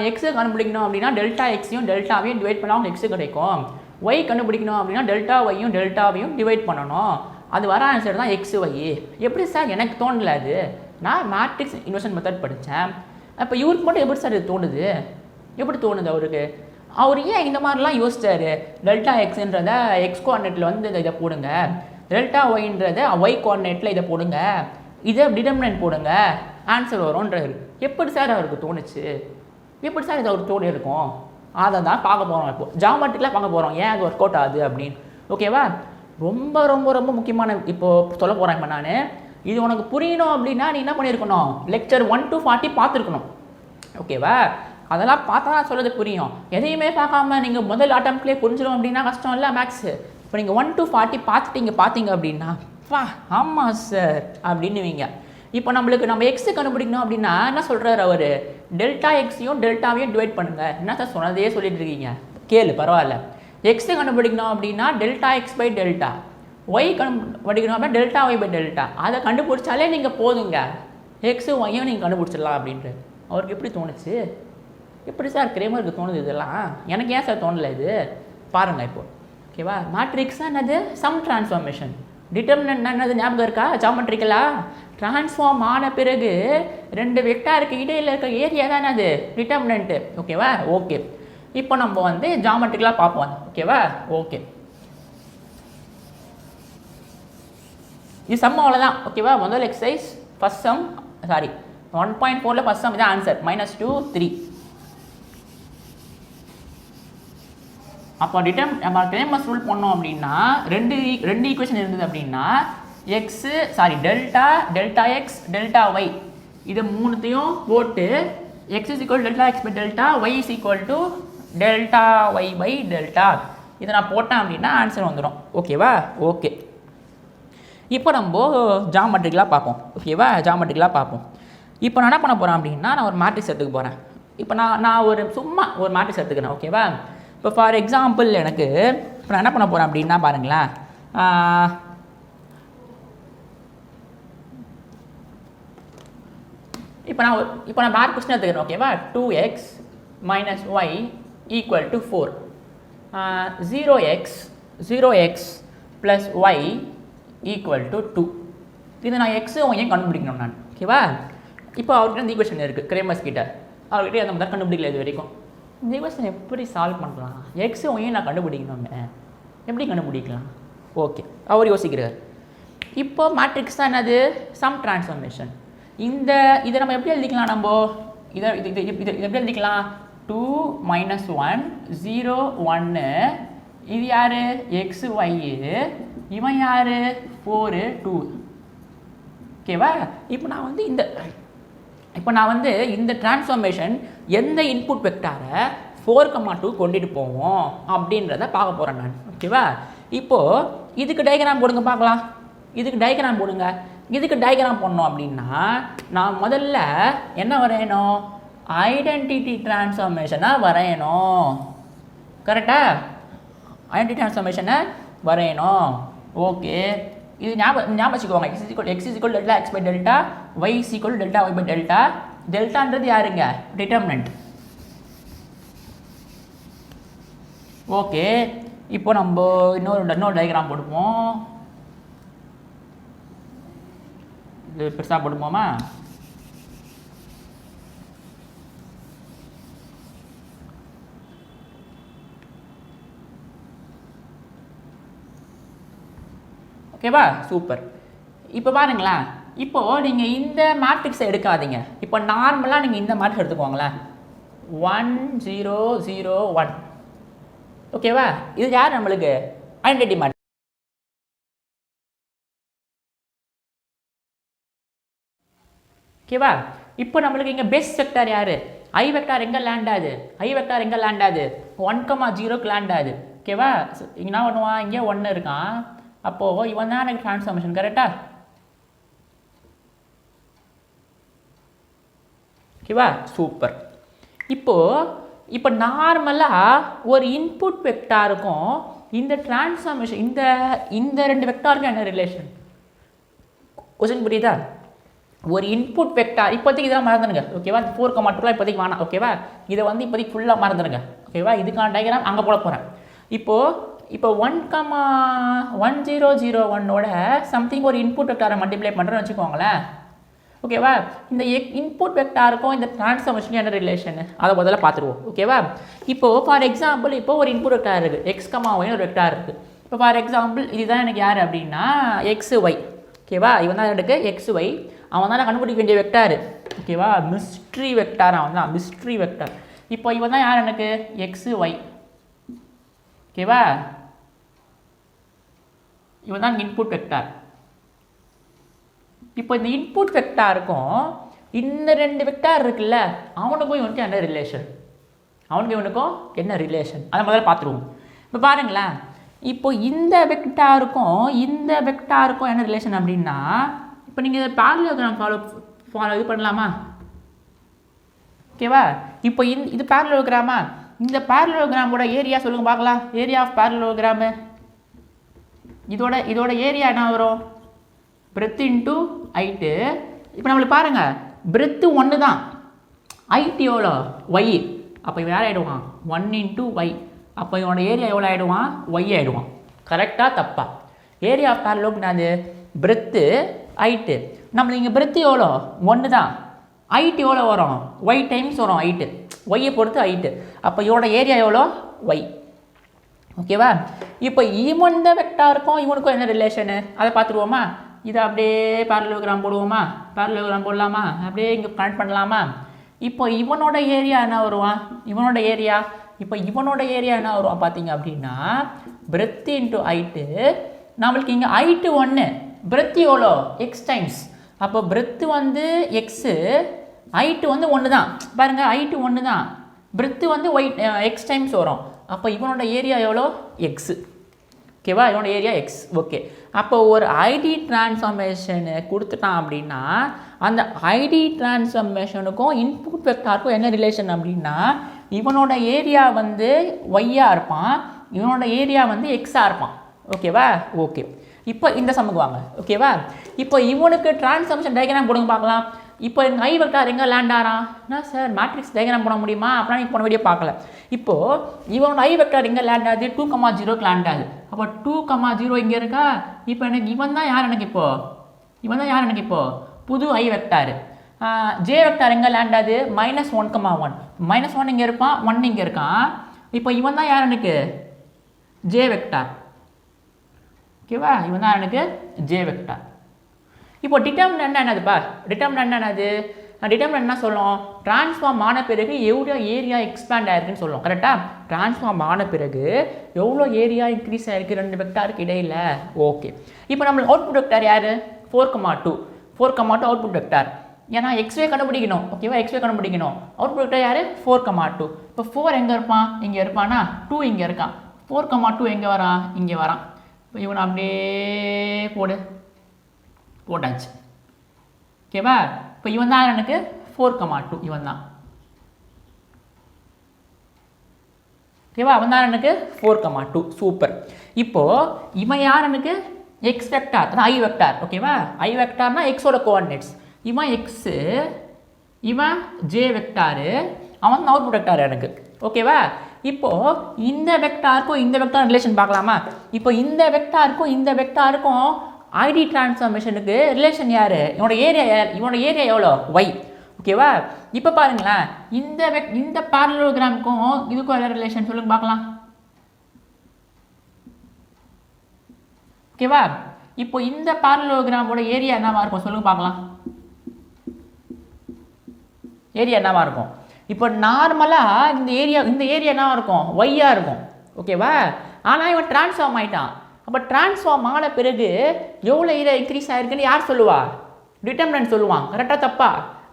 எக்ஸை கண்டுபிடிக்கணும் அப்படின்னா டெல்டா எக்ஸையும் டெல்டாவையும் டிவைட் பண்ணால் அவங்க எக்ஸு கிடைக்கும். ஒய் கண்டுபிடிக்கணும் அப்படின்னா டெல்டா ஒய்யும் டெல்டாவையும் டிவைட் பண்ணணும். அது வர ஆன்சர் தான் எக்ஸ் ஒய். எப்படி சார் எனக்கு தோணல அது? நான் மேட்ரிக்ஸ் இன்வர்ஷன் மெத்தட் படித்தேன். அப்போ இவருக்கு மட்டும் எப்படி சார் இது தோணுது? எப்படி தோணுது அவருக்கு? அவர் ஏன் இந்த மாதிரிலாம் யோசிச்சார்? டெல்டா எக்ஸ்ன்றத எக்ஸ் கோஆர்டினேட்டில் வந்து இதை போடுங்க, டெல்டா ஒய்ன்றத ஒய் கோஆர்டினேட்டில் இதை போடுங்க, இதை டிடர்மினன்ட் போடுங்க, ஆன்சர் வரும்ன்றாரு. எப்படி சார் அவருக்கு தோணுச்சு? எப்படி சார் இது அவருக்கு தோணி இருக்கும்? அதை தான் பார்க்க போகிறோம். இப்போ ஜாமெட்ரிக்கலாக பார்க்க போகிறோம் ஏன் அது ஒர்க் அவுட் ஆகுது அப்படின்னு. ஓகேவா? ரொம்ப ரொம்ப ரொம்ப முக்கியமான இப்போது சொல்ல போகிறேன். இப்போ நான் இது உனக்கு புரியணும் அப்படின்னா நீ என்ன பண்ணியிருக்கணும்? லெக்சர் 1 to 40 பார்த்துருக்கணும். ஓகேவா? அதெல்லாம் பார்த்தா தான் சொல்கிறது புரியும். எதையுமே பார்க்காம நீங்கள் முதல் அட்டம்ப்ட்லேயே புரிஞ்சிடும் அப்படின்னா கஷ்டம் இல்லை மேக்ஸு. இப்போ நீங்கள் 1 to 40 பார்த்தீங்க அப்படின்னா ஆமாம் சார் அப்படின்னுவீங்க. இப்போ நம்ம எக்ஸு கண்டுபிடிக்கணும் அப்படின்னா என்ன சொல்கிறார் அவர்? டெல்டா எக்ஸையும் டெல்டாவையும் டிவைட் பண்ணுங்கள். என்ன சார் சொன்னதே சொல்லிட்டு இருக்கீங்க? கேளு, பரவாயில்ல. எக்ஸு கண்டுபிடிக்கணும் அப்படின்னா delta X by delta, Y கண்டுபிடிக்கணும் அப்படின்னா டெல்டா ஒய் பை டெல்டா. அதை கண்டுபிடிச்சாலே நீங்கள் போதுங்க, எக்ஸு ஒய்யும் நீங்கள் கண்டுபிடிச்சிடலாம் அப்படின்ட்டு. அவருக்கு எப்படி தோணுச்சு? எப்படி சார் கிரேமருக்கு தோணுது இதெல்லாம்? எனக்கு ஏன் சார் தோணலை இது? பாருங்கள் இப்போ. ஓகேவா? மேட்ரிக்ஸ்னால் என்னது? Some transformation. டிட்டர்மினன்ட்னா என்னது ஞாபகம் இருக்கா? ஜாமெட்ரிக்கலா டிரான்ஸ்ஃபார்ம் ஆன பிறகு ரெண்டு வெக்டாருக்கு இடையில் இருக்க ஏரியா தான் அது டிட்டர்மினன்ட்டு. ஓகேவா? ஓகே. இப்போ நம்ம வந்து ஜாமெட்ரிக்கலாக பார்ப்போம். ஓகேவா? ஓகே. இது சம் அவ்வளோதான். ஓகேவா? முதல் exercise first some, sorry 1.4 first some இதான் ஆன்சர். -2 3. அப்போ நம்ம கிரேமர்ஸ் ரூல் பண்ணோம் அப்படின்னா ரெண்டு ஈக்குவேஷன் இருந்தது அப்படின்னா டெல்டா எக்ஸ் டெல்டா ஒய் இது மூணுத்தையும் போட்டு X is equal delta X by delta Y is equal to delta Y by delta இதை நான் போட்டேன் அப்படின்னா ஆன்சர் வந்துடும். ஓகேவா? ஓகே. இப்போ நம்ம ஜாமெட்ரிக்கலாக பார்ப்போம். ஓகேவா? ஜாமெட்ரிக்கலாக பார்ப்போம். இப்போ நான் என்ன பண்ண போகிறேன் அப்படின்னா நான் ஒரு மேட்ரிக்ஸ் எடுத்துக்க போகிறேன். இப்போ நான் சும்மா ஒரு மேட்ரிக்ஸ் எடுத்துக்கிறேன். ஓகேவா? இப்போ ஃபார் எக்ஸாம்பிள் எனக்கு இப்போ நான் என்ன பண்ண போகிறேன் அப்படின்னா பாருங்களேன், இப்போ நான் மேட் கொஸ்டின் எடுத்துக்கிறேன். ஓகேவா? 2x - y = 4, 0x + y = 2. இது நான் எக்ஸு ஒய்யும் கண்டுபிடிக்கணும் நான். ஓகேவா? இப்போ அவர்கிட்ட இந்த ஈக்குவேஷன் இருக்குது கிரேமர்ஸ் கிட்ட. அவர்கிட்ட அந்த மாதிரி கண்டுபிடிக்கல இது வரைக்கும். இந்த ஈக்குவேஷன் எப்படி சால்வ் பண்ணலாம்? எக்ஸு ஒய்யும் நான் கண்டுபிடிக்கணுமே, எப்படி கண்டுபிடிக்கலாம்? ஓகே, அவர் யோசிக்கிறார். இப்போ மேட்ரிக்ஸ் தான் என்னது? Some transformation. இதை நம்ம எப்படி எழுதிக்கலாம்? இதை எப்படி எழுதிக்கலாம்? 2 - 1 0 1. இது யார்? X Y. இவன் யார்? 4 2. ஓகேவா? இப்போ நான் வந்து இந்த டிரான்ஸ்ஃபார்மேஷன் எந்த இன்புட் வெக்டாரை 4,2 கொண்டுட்டு போவோம் அப்படின்றத பார்க்க போகிறேன் நான். ஓகேவா? இப்போது இதுக்கு டயக்ராம் போடுங்க பார்க்கலாம். இதுக்கு டயக்ராம் போடணும் அப்படின்னா நான் முதல்ல என்ன வரையணும்? ஐடென்டிட்டி டிரான்ஸ்ஃபார்மேஷனாக வரையணும். கரெக்டாக? ஐடென்டிட்டி டிரான்ஸ்ஃபார்மேஷனை வரையணும். ஓகே, இது ஞாபகம் வச்சுக்கோங்க. x = delta X by delta, y = delta Y by delta. டெல்டான்றது யாருங்க? டிட்டர்மினன்ட். ஓகே, இப்போ நம்ம இன்னொரு டயக்ராம் போடுவோம். இது பெருசாக போடுவோமா? ஓகேவா? சூப்பர். இப்போ பாருங்களேன், இப்போது நீங்கள் இந்த மேட்ரிக்ஸை எடுக்காதீங்க. இப்போ நார்மலாக நீங்கள் இந்த மேட்ரிக்ஸ் எடுத்துக்கோங்களேன். 1 0 0 1. ஓகேவா? இது யார் நம்மளுக்கு? Identity matrix. ஓகேவா? இப்போ நம்மளுக்கு இங்கே பெஸ்ட் வெக்டார் யார்? ஐ வெக்டார் எங்கே லேண்ட் ஆகுது? 1,0க்கு லேண்ட் ஆகுது. ஓகேவா? இங்கே என்ன பண்ணுவான்? இங்கே 1 இருக்கான். அப்போது இவன் தான் எனக்கு டிரான்ஸ்ஃபார்மேஷன். கரெக்டா? ஓகேவா? சூப்பர். இப்போ நார்மலாக ஒரு இன்புட் வெக்டாருக்கும் இந்த டிரான்ஸ்ஃபார்மேஷன் இந்த ரெண்டு வெக்டாருக்கும் என்ன ரிலேஷன்? கொஸ்டின் புரியுதா? ஒரு இன்புட் வெக்டார் இப்போதைக்கு இதெல்லாம் மறந்துடுங்க. ஓகேவா? 4,2 இப்போதைக்கு வேணாம். ஓகேவா? இதை வந்து இப்போதைக்கு ஃபுல்லாக மறந்துடுங்க. ஓகேவா? இதுக்கான டயக்ராம் அங்கே போட போகிறேன். இப்போது இப்போ 1,1001ஓட சம்திங் ஒரு இன்புட் வெக்டாரை மல்டிப்ளை பண்ணுறோன்னு வச்சுக்கோங்களேன். ஓகேவா? இந்த இன்புட் வெக்டாருக்கும் இந்த டிரான்ஸ்ஃபார்மேஷனுக்கும் என்ன ரிலேஷன் அதை முதல்ல பார்த்துருவோம். ஓகேவா? இப்போது ஃபார் எக்ஸாம்பிள் இப்போ ஒரு இன்புட் வெக்டார் இருக்குது, எக்ஸ் கமா ஒய்னு ஒரு வெக்டார் இருக்குது. இப்போ ஃபார் எக்ஸாம்பிள் இதுதான் எனக்கு யார் அப்படின்னா எக்ஸ் ஒய். ஓகேவா? இவன் தான் எனக்கு எக்ஸ் ஒய், அவன் தான் கண்டுபிடிக்க வேண்டிய வெக்டார். ஓகேவா? மிஸ்ட்ரி வெக்டார், அவன் தான் மிஸ்ட்ரி வெக்டார். இப்போ இவன் தான் யார் எனக்கு எக்ஸ் ஒய். ஓகேவா? இவன் தான் இன்புட் வெக்டார். இப்போ இந்த இன்புட் வெக்டாருக்கும் இந்த ரெண்டு வெக்டார் இருக்குல்ல, அவனுக்கும் இவனுக்கும் என்ன ரிலேஷன், அவனுக்கும் இவனுக்கும் என்ன ரிலேஷன் அதை முதல்ல பார்த்துருவோம். இப்போ பாருங்களேன், இப்போ இந்த வெக்டாருக்கும் என்ன ரிலேஷன் அப்படின்னா, இப்போ நீங்கள் பேரலோகிராம் ஃபாலோ இது பண்ணலாமா? ஓகேவா? இப்போ இது பேரலோகிராமா, இந்த பேரலோகிராமோட ஏரியா சொல்லுங்க பார்க்கலாம். ஏரியா ஆஃப் பேரலோகிராமு இதோட ஏரியா என்ன வரும்? Breadth into height. இப்போ நம்மளுக்கு பாருங்கள், பிரெத்து ஒன்று தான், ஹைட் எவ்வளோ ஒய். அப்போ இவன் யார் ஆகிடுவான் 1 × y. அப்போ இவனோட ஏரியா எவ்வளோ ஆகிடுவான் ஒய் ஆகிடுவான். கரெக்டாக தப்பா? ஏரியா ஆஃப் பேரலோக் அது பிரெத்து ஹைட்டு. நம்மளுக்கு இங்கே பிரெத்து எவ்வளோ 1 தான், ஹைட் எவ்வளோ வரும் ஒய் டைம்ஸ் வரும் ஹைட்டு, ஒய்யை பொறுத்து ஹைட்டு. அப்போ இவனோட ஏரியா எவ்வளோ ஒய். ஓகேவா? இப்போ இந்த வெக்டாருக்கும் இவனுக்கும் என்ன ரிலேஷனு அதை பார்த்துருவோமா? இதை அப்படியே பேரலோகிராம் போடுவோமா? பேரலோகிராம் போடலாமா? அப்படியே இங்கே கனெக்ட் பண்ணலாமா? இப்போ இவனோட ஏரியா என்ன வருவான்? இவனோட ஏரியா என்ன வருவான் பார்த்தீங்க அப்படின்னா பிரெத் இன்ட்டு ஹைட்டு. நம்மளுக்கு இங்கே ஹைட்டு 1, பிரெத் எவ்வளோ எக்ஸ் டைம்ஸ். அப்போ பிரெத்து வந்து எக்ஸு, ஹைட்டு வந்து 1 தான். பாருங்கள், ஹைட்டு 1 தான், பிரெத்து வந்து ஒய் எக்ஸ் டைம்ஸ் வரும். அப்போ இவனோட ஏரியா எவ்வளோ எக்ஸு. ஓகேவா? இவனோட ஏரியா எக்ஸ். ஓகே, அப்போ ஒரு ஐடி டிரான்ஸ்ஃபார்மேஷனு கொடுத்துட்டான் அப்படின்னா அந்த ஐடி டிரான்ஸ்ஃபார்மேஷனுக்கும் இன்புட் வெக்டாருக்கும் என்ன ரிலேஷன் அப்படின்னா இவனோட ஏரியா வந்து ஒய்யாக இருப்பான், இவனோட ஏரியா வந்து எக்ஸாக இருப்பான். ஓகேவா? ஓகே, இப்போ இந்த சம்முக்கு வாங்க. ஓகேவா? இப்போ இவனுக்கு டிரான்ஸ்ஃபார்மேஷன் டயக்ராம் போடுங்க பார்க்கலாம். இப்போ எங்கள் ஐ வெக்டார் எங்கே லேண்ட் ஆகிறான்? நான் சார் மேட்ரிக்ஸ் டயக்ராம் போட முடியுமா அப்படின்னா நீ போன வீடியோ பார்க்கல. இப்போது இவனோட ஐ வெக்டார் எங்கே லேண்ட் ஆகுது? 2,0க்கு லேண்ட் ஆகுது. அப்போ 2,0 இங்கே இருக்கா? இப்போ எனக்கு இவன் தான் யார் எனக்கு இப்போது புது ஐ வெக்டார். ஜே வெக்டார் எங்கே லேண்ட் ஆகுது? -1,1. -1 இங்கே இருப்பான், 1 இங்கே இருக்கான். இப்போ இவன் தான் யார் எனக்கு ஜே வெக்டார். ஓகேவா? இவன் தான் எனக்கு ஜே வெக்டார். இப்போ டிட்டர்மினன்ட் என்னதுப்பா? டிட்டர்மினன்ட் என்ன சொல்லும்? டிரான்ஸ்ஃபார்ம் ஆன பிறகு எவ்வளோ ஏரியா எக்ஸ்பேண்ட் ஆயிருக்குன்னு சொல்லும். கரெக்டாக? டிரான்ஸ்ஃபார்ம் ஆன பிறகு எவ்வளோ ஏரியா இன்க்ரீஸ் ஆயிருக்கு ரெண்டு வெக்டாருக்கு இடையில். ஓகே, இப்போ நம்மளுக்கு அவுட்புட் வெக்டார் யார்? 4,2 அவுட்புட் வெக்டார். ஏன்னா எக்ஸ்வே கண்டுபிடிக்கணும். ஓகேவா? எக்ஸ்வே கண்டுபிடிக்கணும். அவுட்புட் வெக்டார் யார்? 4,2. இப்போ 4 எங்கே இருப்பான்? இங்கே இருப்பானா? 2 இங்கே இருக்கான். 4,2 எங்கே வரான்? இங்கே வரான். இப்போ இவனை அப்படியே போட்டாச்சு. ஓகேவா? இப்போ இவன் தான் எனக்கு 4,2. இவன் தான். ஓகேவா? அவன் தான் எனக்கு 4,2. சூப்பர். இப்போது இவன் யார் எனக்கு? எக்ஸ் வெக்டார், அதான் ஐ வெக்டார். ஓகேவா? ஐ வெக்டார்னா எக்ஸோட கோஆர்டினேட்ஸ். இவன் எக்ஸு, இவன் ஜே வெக்டாரு, அவன் அவுட்புட் வெக்டார் எனக்கு. ஓகேவா? இப்போது இந்த வெக்டாருக்கும் இந்த வெக்டார் ரிலேஷன் பார்க்கலாமா? இப்போ இந்த வெக்டாருக்கும் ஐடி டிரான்ஸ்ஃபார்மேஷனுக்கு ரிலேஷன் யார்? இவனோட ஏரியா எவ்வளோ? ஒய். ஓகேவா? இப்போ பாருங்களேன், இந்த பேரலோகிராமுக்கும் இதுக்கும் என்ன ரிலேஷன் சொல்லுங்க பார்க்கலாம். ஓகேவா? இப்போ இந்த பேரலோகிராமோட ஏரியா என்னவா இருக்கும் சொல்லுங்க பார்க்கலாம். ஏரியா என்னவா இருக்கும்? இப்போ நார்மலாக இந்த ஏரியா என்னவா இருக்கும்? ஒய்யாக இருக்கும். ஓகேவா? ஆனால் இவன் டிரான்ஸ்ஃபார்ம் ஆகிட்டான். அப்போ டிரான்ஸ்ஃபார்ம் ஆன பிறகு எவ்வளோ ஏரியா இன்க்ரீஸ் ஆகிருக்குன்னு யார் சொல்லுவா? டிட்டர்மினன்ட் சொல்லுவான். கரெக்டாக தப்பா?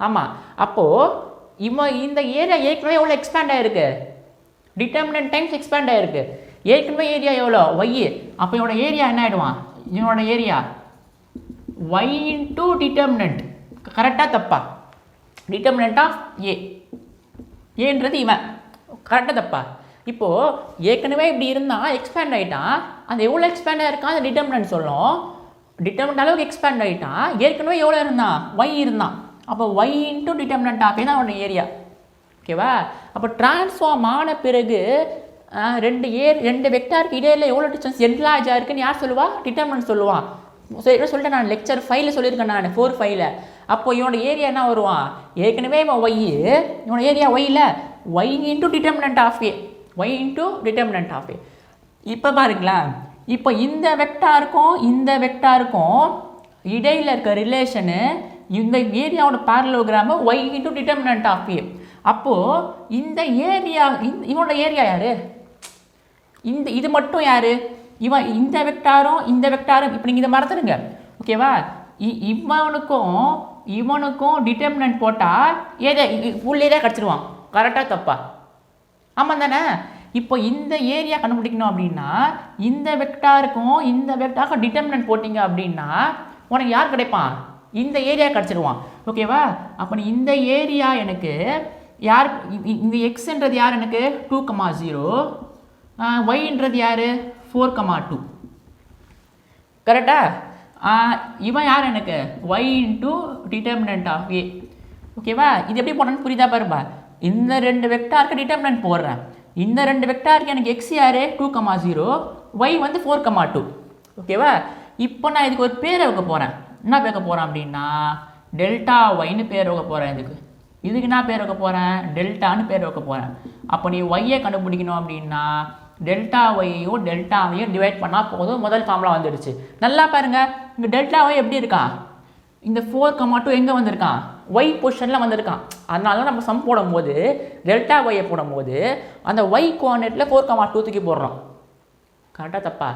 ஆமாம். அப்போது இவன் இந்த ஏரியா ஏற்கனவே எவ்வளோ எக்ஸ்பேண்ட் ஆகிருக்கு? டிட்டர்மினன்ட் டைம்ஸ் எக்ஸ்பேண்ட் ஆகிருக்கு. ஏற்கனவே ஏரியா எவ்வளோ? ஒய். அப்போ இவனோட ஏரியா என்ன ஆகிடுவான்? இவனோட ஏரியா ஒய் இன்ட்டு டிட்டர்மினன்ட். கரெக்டாக தப்பா? டிட்டர்மினன்ட் ஆஃப் ஏன்றது இவன். கரெக்டாக தப்பா? இப்போது ஏற்கனவே இப்படி இருந்தால் எக்ஸ்பேண்ட் ஆகிட்டான். அது எவ்வளோ எக்ஸ்பேண்ட் ஆகிருக்கான் அந்த டிட்டர்மினன்ட் சொல்லும். டிட்டர்மினன்ட் அளவுக்கு எக்ஸ்பேண்ட் ஆகிட்டான். ஏற்கனவே எவ்வளோ இருந்தான்? ஒய் இருந்தான். அப்போ ஒய் இன்ட்டு டிட்டர்மினன்ட் ஆஃப் தான் அவனோட ஏரியா. ஓகேவா? அப்போ டிரான்ஸ்ஃபார்ம் ஆன பிறகு ரெண்டு வெக்டாருக்கு இடையில எவ்வளோ டிஸ்டன்ஸ் என்லார்ஜாக இருக்குன்னு யார் சொல்லுவா? டிட்டர்மினன்ட் சொல்லுவான். சொல்லிட்டேன் நான் லெக்சர் 5ல் சொல்லியிருக்கேன் நான் 4-5ல். அப்போ இவனோட ஏரியா என்ன வருவான்? ஏற்கனவே இவன் ஒய், இவனோட ஏரியா ஒய்யில் y into determinant of A, y into determinant of A. இப்போ பாருங்களேன், இப்போ இந்த வெக்டாருக்கும் இடையில் இருக்க ரிலேஷனு இந்த ஏரியாவோட parallelogram y into determinant of A. அப்போது இந்த ஏரியா இவனோட ஏரியா யார்? இது மட்டும் யார்? இவன் இந்த வெக்டாரும் இப்போ நீங்கள் இதை மறந்துடுங்க. ஓகேவா? இவனுக்கும் டிட்டர்மினன்ட் போட்டால் உள்ளே தான் கிடச்சிருவான். கரெக்டாக தப்பா? ஆமாம் தானே? இப்போ இந்த ஏரியா கண்டுபிடிக்கணும் அப்படின்னா இந்த வெக்டாருக்கும் டிட்டர்மினன்ட் போட்டிங்க அப்படின்னா உனக்கு யார் கிடைப்பான்? இந்த ஏரியா கிடச்சிருவான். ஓகேவா? அப்போ இந்த ஏரியா எனக்கு யார்? இந்த எக்ஸ்ன்றது யார் எனக்கு? 2,0, ஒய்ன்றது யார்? 4,2. கரெக்டா? இவன் யார் எனக்கு? ஒய் இன்ட்டு டிட்டர்மினன்ட் ஆஃப் ஏ. ஓகேவா? இது எப்படி போடணும்னு புரியுதா பாருப்பா. இந்த ரெண்டு வெக்டாருக்கு டிட்டர்மினன்ட் போடுறேன். இந்த ரெண்டு வெக்டாருக்கு எனக்கு எக்ஸ் யார்? 2,0, ஒய் வந்து 4,2. ஓகேவா? இப்போ நான் இதுக்கு ஒரு பேரை வைக்க போகிறேன். என்ன பேர் வைக்க போகிறேன் அப்படின்னா டெல்டா ஒய்னு பேர் வைக்க போகிறேன். இதுக்கு என்ன பேர் வைக்க போகிறேன்? டெல்டான்னு பேர் வைக்க போகிறேன். அப்போ நீ ஒய்யை கண்டுபிடிக்கணும் அப்படின்னா டெல்டா ஒய்யும் டிவைட் பண்ணால் போதும். முதல் ஃபார்முலா வந்துடுச்சு. நல்லா பாருங்கள், இங்கே டெல்டா ஒய் எப்படி இருக்கான்? இந்த 4,2 எங்கே வந்திருக்கான்? ஒய் பொசிஷனில் வந்திருக்கான். அதனால தான் நம்ம சம் போடும்போது டெல்டா ஒய்யை போடும்போது அந்த ஒய் கோஆர்டினேட்டில் 4,2 தூக்கி போடுறோம். கரெக்டாக தப்பா?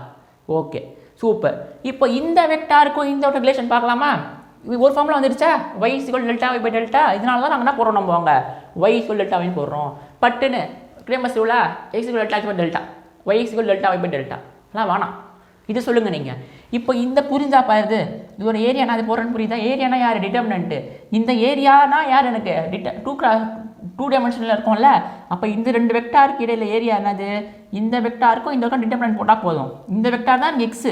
Okay, super. இப்போ இந்த வெக்டாருக்கும் இந்த ரிலேஷன் பார்க்கலாமா? ஒரு ஃபார்முலா வந்துருச்சா? y = delta Y by delta. இதனால தான் நாங்கள் என்ன போடுறோம்? நம்ம வாங்க y = டெல்டா ஒய்னு போடுறோம். பட்டுன்னு கிரேமர்ஸ் ரூலா x = delta by delta, y = delta Y by delta. அதெல்லாம் வேணாம், இது சொல்லுங்கள் நீங்கள். இப்போ இந்த புரிஞ்சா பாருது, இதோட ஏரியா நான் அது போடுறேன்னு புரியுதா? ஏரியானா யார்? டிட்டர்மினன்ட்டு. இந்த ஏரியானா யார் எனக்கு? 2 டைமென்ஷனில் இருக்கும்ல. அப்போ இந்த ரெண்டு வெக்டாருக்கு இடையில ஏரியா என்னது? இந்த வெக்டாருக்கும் இந்த வெக்டார் டிட்டர்மினன்ட் போட்டால் போதும். இந்த வெக்டார் தான் எக்ஸ்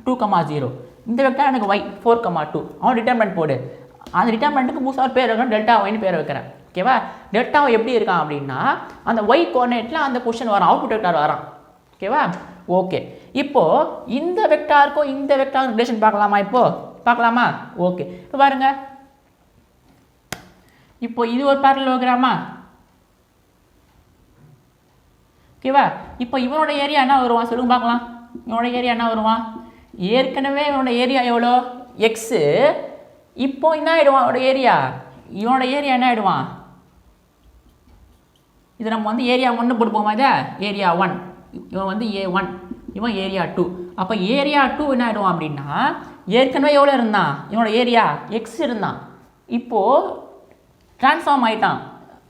2,0, இந்த வெக்டார் எனக்கு ஒய் 4,2. அவன் டிட்டர்மினன்ட் போடு. அந்த டிட்டர்மினன்ட்டுக்கு புதுசாக பேர் வைக்கணும், டெல்டா ஒய்னு பேர் வைக்கிறேன். ஓகேவா? டெல்டா ஒய் எப்படி இருக்கான் அப்படின்னா அந்த ஒய் கோஆர்டினேட்டில் அந்த பொசிஷன் வரான், அவுட்புட் வெக்டார் வரான். ஓகேவா? ஓகே. இப்போது இந்த வெக்டாருக்கும் இந்த வெக்டார் ரிலேஷன் பார்க்கலாமா? பார்க்கலாமா? ஓகே. இப்போ பாருங்க, இப்போ இது ஒரு பேரலோகிராமா. ஓகேவா? இப்போ இவனோட ஏரியா என்ன வருவான் சொல்லுங்க பார்க்கலாம். இவனோட ஏரியா என்ன வருவான்? ஏற்கனவே இவனோட ஏரியா எவ்வளோ? எக்ஸு. இப்போ என்ன ஆகிடுவான் அவனோட ஏரியா? இவனோட ஏரியா என்ன ஆகிடுவான்? இது நம்ம வந்து ஏரியா 1 போட்டுப்போமா? இதை ஏரியா 1, இவன் வந்து A1, இவன் ஏரியா 2. அப்போ ஏரியா 2 என்ன ஆகிடுவான் அப்படின்னா ஏற்கனவே எவ்வளோ இருந்தான்? இவனோட ஏரியா எக்ஸ் இருந்தான். இப்போது ட்ரான்ஸ்ஃபார்ம் ஆகிட்டான்.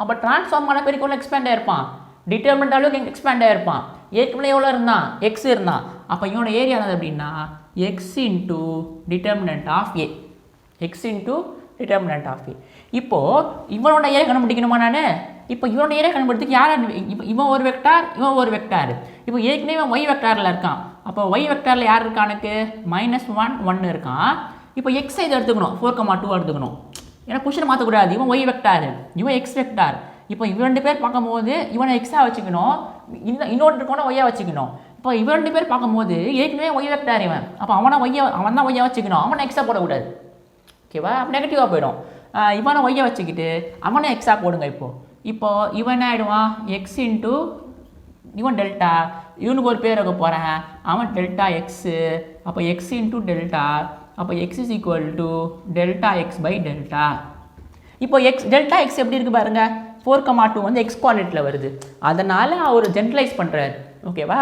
அப்போ ட்ரான்ஸ்ஃபார்ம் ஆன பேருக்கு எவ்வளோ எக்ஸ்பேண்ட் ஆகிருப்பான்? டிட்டர்மினன்ட் அளவுக்கு எக்ஸ்பேண்ட் ஆகிருப்பான். ஏற்கனவே எவ்வளோ இருந்தான்? எக்ஸ் இருந்தான். அப்போ இவனோட ஏரியா என்னது அப்படின்னா x into determinant of A, x into determinant of A. இப்போது இவனோட ஏரியா கண்டுபிடிக்கணுமா நான்? இப்போ இவனோட ஏரியா கண்டுபிடிக்கிறதுக்கு யார்? இப்போ இவன் ஒரு வெக்டார், இவன் ஒரு வெக்டார். இப்போ ஏற்கனவே இவன் ஒய் வெக்டாரில் இருக்கான். அப்போ ஒய் வெக்டாரில் யார் இருக்கானுக்கு? -1 1 இருக்கான். இப்போ எக்ஸை இதை எடுத்துக்கணும், 4,2 எடுத்துக்கணும். ஏன்னா பொசிஷனை மாற்றக்கூடாது. இவன் ஒய் வெக்டார், இவன் எக்ஸ் வெக்டார். இப்போ இவன் 2 பேர் பார்க்கும்போது இவனை எக்ஸாக வச்சுக்கணும், இன்னொன்று இருக்கணும் ஒய்யாக வச்சுக்கணும். இப்போ இவன் 2 பேர் பார்க்கும்போது ஏற்கனவே ஒய் வெக்டார் இவன், அப்போ அவன் தான் ஒய்யாக வச்சுக்கணும், அவனை எக்ஸாக போடக்கூடாது. ஓகேவா? அப்போ நெகட்டிவாக போயிடும். இவனை ஒய்யை வச்சுக்கிட்டு அவனை எக்ஸாக போடுங்க. இப்போ இவன் என்ன ஆகிடுவான்? எக்ஸ் இன்ட்டு இவன் டெல்டா, இவனுக்கு ஒரு பேர் வைக்க போகிறேன், அவன் டெல்டா எக்ஸு. அப்போ எக்ஸ் இன்ட்டு டெல்டா, அப்போ X = delta X by delta. இப்போ டெல்டா எக்ஸ் எப்படி இருக்குது பாருங்கள், 4,2 வந்து எக்ஸ் கோஆர்டினேட்டில் வருது. அதனால் அவர் ஜென்ரலைஸ் பண்ணுறாரு. ஓகேவா?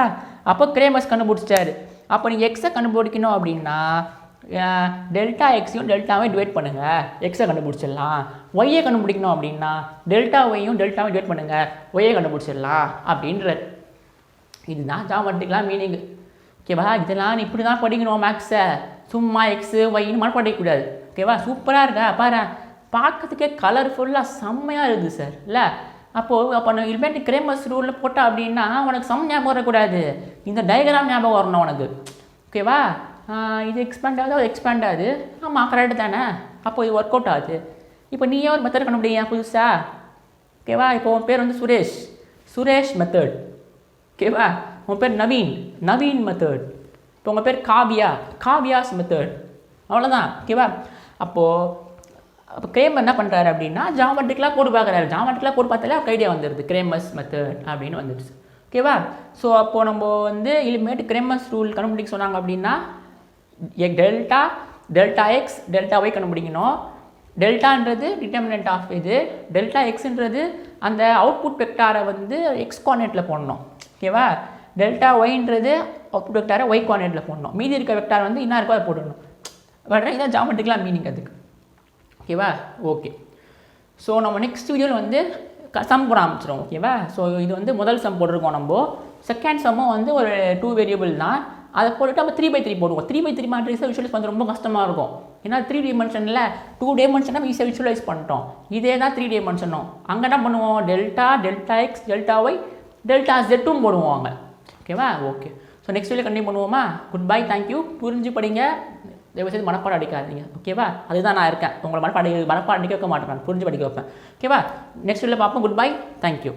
அப்போ கிரேமர்ஸ் கண்டுபிடிச்சிட்டாரு. அப்போ நீங்கள் எக்ஸை கண்டுபிடிக்கணும் அப்படின்னா டெல்டா எக்ஸையும் டெல்டாவையும் டிவைட் பண்ணுங்கள், எக்ஸை கண்டுபிடிச்சிடலாம். ஒய்யை கண்டுபிடிக்கணும் அப்படின்னா டெல்டா ஒய்யும் டெல்டாவையும் டிவைட் பண்ணுங்கள், ஒய்யை கண்டுபிடிச்சிடலாம் அப்படின்றார். இதுதான் ஜாமெட்ரிக்கெலாம் மீனிங். ஓகேவா? இதெல்லாம் இப்படி தான் படிக்கணும் மேக்ஸை. சும்மா எக்ஸு ஒய்ன்னு மட்டும் படிக்கக்கூடாது. ஓகேவா? சூப்பராக இருக்கா பாரு, பார்க்கறதுக்கே கலர்ஃபுல்லாக செம்மையாக இருக்குது சார். இல்லை அப்போ நான் இனிமேட்டு கிரேமர்ஸ் ரூலில் போட்டால் அப்படின்னா உனக்கு சம் ஞாபகம் வரக்கூடாது, இந்த டயக்ராம் ஞாபகம் வரணும் உனக்கு. ஓகேவா? இது எக்ஸ்பேண்ட் ஆகுது, அது எக்ஸ்பேண்ட் ஆகுது. ஆமாம், கரெக்டு தானே. அப்போ இது ஒர்க் அவுட் ஆகுது. இப்போ நீயே ஒரு மெத்தட் கண்டுபிடிங்க புதுசாக. ஓகேவா? இப்போ உன் பேர் வந்து சுரேஷ் மெத்தட். ஓகேவா? உங்கள் பேர் நவீன் மெத்தட். இப்போ உங்கள் பேர் காவியாஸ் மெத்தட். அவ்வளோதான். ஓகேவா? அப்போ கிரேமர் என்ன பண்ணுறாரு அப்படின்னா ஜாமெட்ரிக்கலாக கோடு பார்க்குறாரு. ஜாமெட்ரிக்கலாக கோடு பார்த்தாலே அவருக்கு ஐடியா வந்துடுது, கிரேமர்ஸ் மெத்தட் அப்படின்னு வந்துடுச்சு. ஓகேவா? ஸோ அப்போது நம்ம வந்து இனிமேட்டு கிரேமர்ஸ் ரூல் கண்டுபிடிக்க சொன்னாங்க அப்படின்னா டெல்டா எக்ஸ் டெல்டா ஒய் கண்டுபிடிக்கணும். டெல்டான்றது டிட்டர்மினன்ட் ஆஃப் இது, டெல்டா எக்ஸ்ன்றது அந்த அவுட்புட் வெக்டாரை வந்து எக்ஸ் கோஆர்டினேட்டில் போடணும். ஓகேவா? டெல்டா ஒய்ன்றது அவுட்புட் வெக்டாரை ஒய் கோஆர்டினேட்டில் போடணும். மீதி இருக்க வெக்டார் வந்து என்ன இருக்கோ அதை போடணும். பட் இதான் ஜாமெட்ரிக்கலாக மீனிங் அதுக்கு. ஓகேவா? ஓகே. ஸோ நம்ம நெக்ஸ்ட் வீடியோவில் வந்து சம் போட ஆரம்பிச்சிடும். ஓகேவா? ஸோ இது வந்து முதல் சம் போட்டிருக்கோம். நம்ம செகண்ட் சம்மும் வந்து ஒரு 2 வேரியபிள் தான். அதை போட்டுட்டு நம்ம 3x3 போடுவோம். 3x3 மேட்ரிக்ஸை விஷுவலைஸ் பண்ணுறது ரொம்ப கஷ்டமாக இருக்கும். ஏன்னா 3 டைமென்ஷனில் 2 டைமென்ஷனாக நம்ம ஈஸியாக விஷுவலைஸ் பண்ணிட்டோம். இதே தான் 3 டைமென்ஷனும். அங்கே என்ன பண்ணுவோம், delta x delta y delta ஜெட்டும் போடுவோம் அங்கே. ஓகேவா? Okay. So next video continue பண்ணுவோமா? Good bye, thank you. புரிஞ்சு படிங்க, தயவுசெய்து மனப்பாடம் அடிக்காதீங்க. ஓகேவா? அதுதான் நான் இருக்கேன். உங்களை மனப்பாடம் அடிக்க வைக்க மாட்டேன், நான் புரிஞ்சு படிக்க வைப்பேன். ஓகேவா? நெக்ஸ்ட் வீடியோவில் பார்ப்போம். Good bye, thank you.